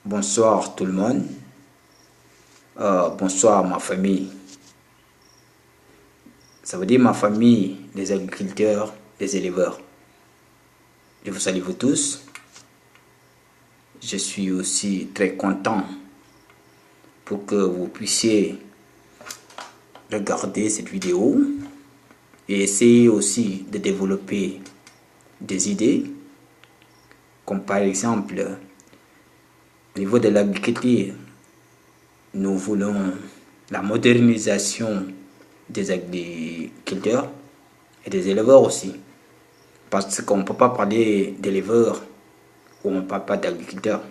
Bonsoir tout le monde. Bonsoir ma famille. Ça veut dire ma famille, les agriculteurs, les éleveurs. Je vous salue vous tous. Je suis aussi très content pour que vous puissiez regarder cette vidéo et essayer aussi de développer des idées, comme par exemple au niveau de l'agriculture, nous voulons la modernisation des agriculteurs et des éleveurs aussi. Parce qu'on ne peut pas parler d'éleveurs ou on ne parle pas d'agriculteurs.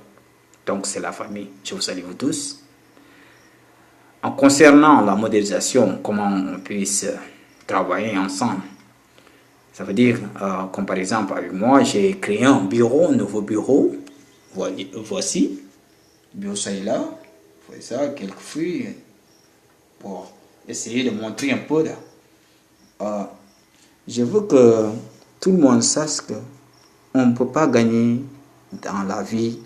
Donc c'est la famille. Je vous salue vous tous. En concernant la modernisation, comment on puisse travailler ensemble. Ça veut dire, comme par exemple avec moi, j'ai créé un bureau, un nouveau bureau. Voici. Le bureau, ça est là. Voici ça, quelques fruits pour essayer de montrer un peu là. Je veux que tout le monde sache que on ne peut pas gagner dans la vie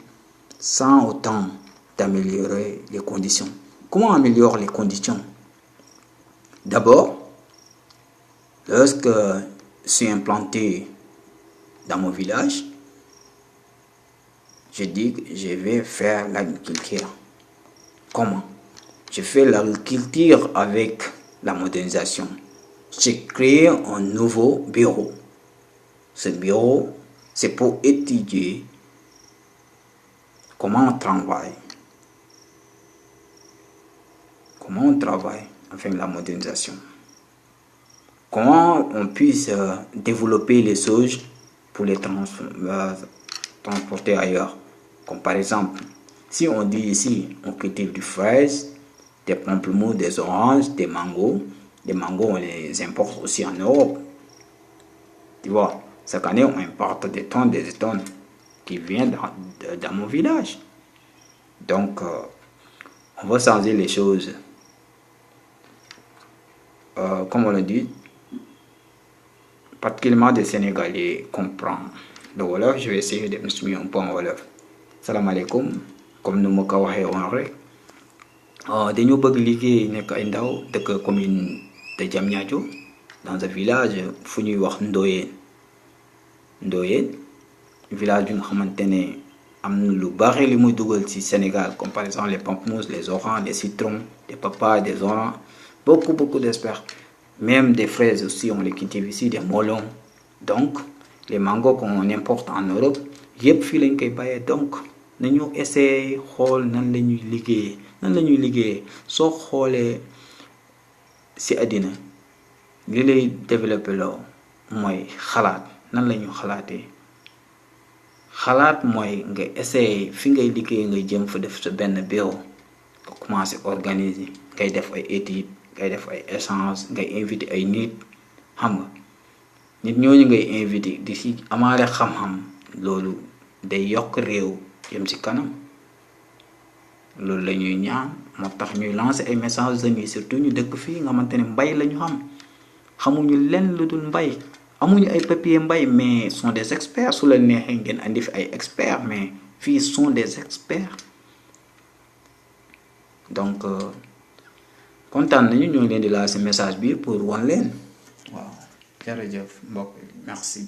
sans autant d'améliorer les conditions. Comment améliorer les conditions? D'abord, lorsque je suis implanté dans mon village, je dis que je vais faire l'agriculture. Comment? Je fais l'agriculture avec la modernisation. J'ai créé un nouveau bureau. Ce bureau, c'est pour étudier comment on travaille. Comment on travaille avec la modernisation. Comment on puisse développer les choses pour les transporter ailleurs. Comme par exemple, si on dit ici, on cultive du fraise, des pamplemousses, des oranges, des mangos. Les mangos, on les importe aussi en Europe. Tu vois, chaque année, on importe des tonnes qui viennent dans mon village. Donc, on va changer les choses. Comme on le dit, particulièrement des Sénégalais comprennent le Wolof. Je vais essayer de m'exprimer un peu en Wolof. Salam alaikum. Comme nous m'avons waxee woon rek dañoo bëgg liggéey nekk ay ndaw dëkk commune de Diamniadio dans un village fu ñuy wax Ndoyeen village bi nga xamante ne am na lu bari li muy dugal ci Sénégal comme par exemple les pamplemousses, les oranges, les citrons, des papayes, des oranges, beaucoup d'espèces. Même des fraises aussi, on les cultive ici, des melons. Donc, les mangots qu'on importe en Europe, yëpp fii lañ koy bayee. Donc, nañu essayer xool nan la ñuy liggéeyee soo xoolee ci àddina li lay développé loo mooy xalaat. Nan la ñu xalaatee xalaat mooy nga essayer fi ngay liggéey ngay jëm fa def sa benn bureau nga commencer organiser ngay def ay études ngay def ay échanges ngay invité ay nit xam nga nit ñooñu ngay invité di ci amaale xam-xam loolu day yokk réew jëm ci kanam loolu la ñuy ñaan moo tax ñuy lancer ay messages amis surtout ñu dëkk fii nga xamante ne mbay la ñu xamuñu lenn lu dul mbay amuñu ay papier mbay mais sont des experts su la neexee ngeen andi fi ay experts mais fii sont des experts donc kontaan nañu ñoo ngi leen di lancer message bi pour wan leen waaw jërëjëf mbokk merci.